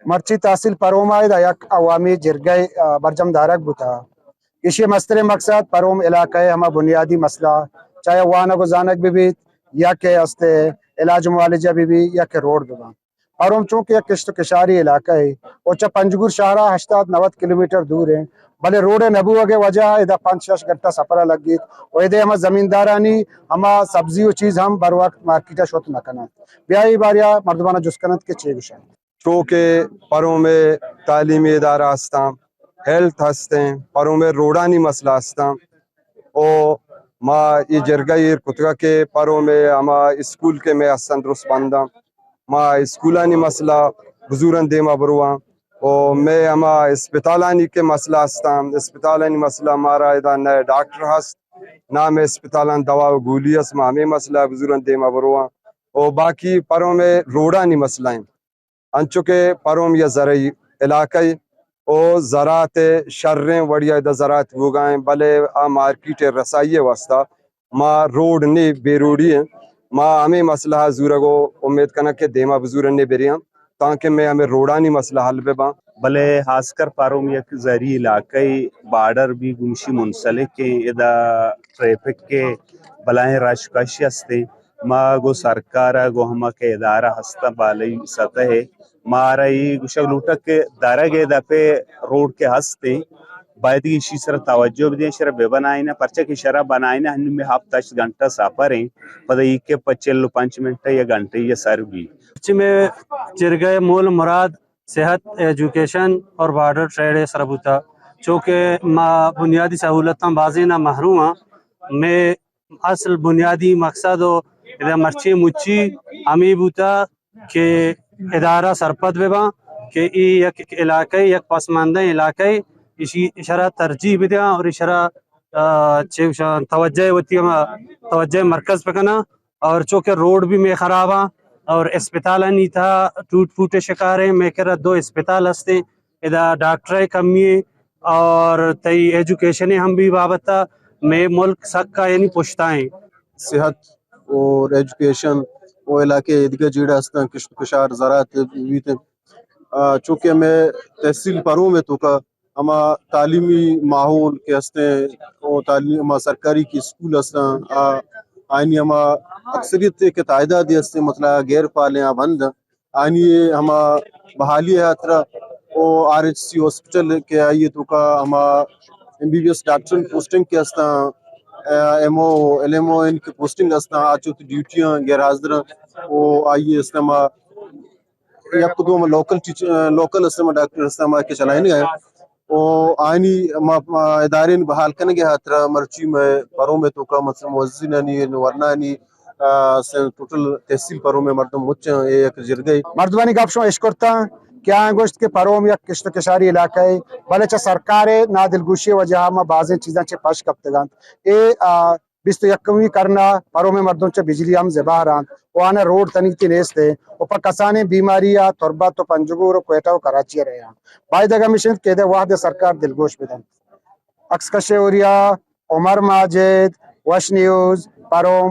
مرچی تحصیل پروم آئے دا یک عوامی جرگہ برجم دارک بتا اسی مستر مقصد پروم علاقہ ہما بنیادی مسئلہ چاہے وانگ و زانک بھی یا کہ استے علاج معالجہ بھی یا کہ روڈ بھی پروم چونکہ یک کشت کشاری علاقہ ہے اوچا پنجگور شہرہ 80-90 کلومیٹر دور ہے بلے روڈ نبو اگے وجہ ادھا 5-6 گھنٹہ سفرہ لگ گیت و ادھے ہما زمیندارانی ہما سبزی و چیز ہم بر وقت مارکیٹہ شوت نہ کنات بیائی باریا مردمانہ جسکنت کے چے گشن چونکہ پروں میں تعلیمی ادارہ ہستاں ہیلتھ ہستیں پروں میں روڈانی مسئلہ ہستاں او ما یہ جرگہ یہ کتگا کے پروں میں ہما اسکول کے میں ہستن درست بنداں ما اسکولانی مسئلہ بزورن دیما برواں او میں ہما اسپتالانی کے مسئلہ ہستاں اسپتالانی مسئلہ ہمارا ادھا نئے ڈاکٹر ہست نہ میں اسپتالان دوا و گولی اس ما ہمیں مسئلہ بزورن دیما برواں او باقی پروں میں روڈانی مسئلہ ہیں انچو کے پروم یا زرعی علاقہ او زراعت شریں وڑیا دا زراعت ہوگائیں بلے آ مارکیٹ رسائی واسطہ ما روڈ نے بے روڈی ہیں ما ہمیں مسئلہ زورگو امید کنا کہ دیما بزورن نے بیریاں تاکہ میں ہمیں روڈانی مسئلہ حل بے باں بلے خاص کر پاروم یک زرعی علاقائی بارڈر بھی گمشی منسلک کے ادا ٹریفک کے بلائیں راشکاشی ہستے ما گو سرکارا گو ہما کے ادارہ ہستا بالی سطح ہے مارائی گوشک لوٹا کے دارہ گے دا پہ روڈ کے ہستے باید کی اسی سر توجہ بھی دیں شرح بے بنائینا پرچہ کی شرح بنائینا ہنو میں 7 گھنٹہ سافر ہیں پتہ ایک کے 45 منٹ یا گھنٹے یا سر بھی میں جرگہ مول مراد صحت ایجوکیشن اور بارڈر ٹریڈ سربوتا چونکہ بنیادی سہولتاں بازی نہ محروم ہیں میں اصل بنیادی مقصد و ادھا مرچی مچی ہمیں بوتا کہ ادارہ سرپد ببا کہ ای یک علاقائی یک پسماندہ علاقائی اسی اشارہ ترجیح بدیا اور اشارہ توجہ ہوتی ہے توجہ مرکز پکنا اور چونکہ روڈ بھی میں خراب ہیں اور اسپتال نہیں تھا ٹوٹ پھوٹے شکار ہیں میں کہہ رہا 2 اسپتال ہستے ادھا ڈاکٹر کمی ہے اور تئی ایجوکیشن ہم بھی وابطہ میں ملک سکا یعنی پشتائیں صحت اور ایجوکیشن وہ علاقے دیگر جیڑا ہستاں کشت کشار زراعت بھی چونکہ میں تحصیل پروں میں تو کا ہما تعلیمی ماحول کے ہستے وہ تعلیم ہما سرکاری کی اسکول ہستاں آئینی ہما اکثریت کے تعداد ہستے مطلب غیر فعال ہیں بند آئینی ہما بحالی ہے اترا وہ RHC ہاسپٹل کے آئیے تو کا ہما MBBS ڈاکٹر پوسٹنگ کے ہستاں MO LMO ان کی پوسٹنگ ہستاں آچو تو ڈیوٹیاں غیر حاضر وہ آئیے ہستاں یک دو لوکل ہستاں ڈاکٹر ہستاں کے چلائیں نہیں آئے وہ آئینی ادارے بحال کرنے گے ہاترا مرچی میں پروں میں تو کا مثلا موزنانی ورنانی ٹوٹل تحصیل پروں میں مردم مچاں ایک جرگئی مردمانی گپ شما اشکرتا کیا گوشت کے پروم یا کشت کشاری علاقہ ہے بلے چا سرکار نا دلگوشی وجہ میں بعضیں چیزاں چے پاش کپتگان اے 21 کرنا پروم مردوں چا بجلی ہم زباہ ران وانا روڈ تنیتی نیستے اوپا کسانے بیماریاں تربت و پنجگور و کوئٹہ و کراچی رہے ہیں بائی دگا مشن کہ دے واحد سرکار دلگوش بدن اکس کشے اوریا عمر ماجد وش نیوز پروم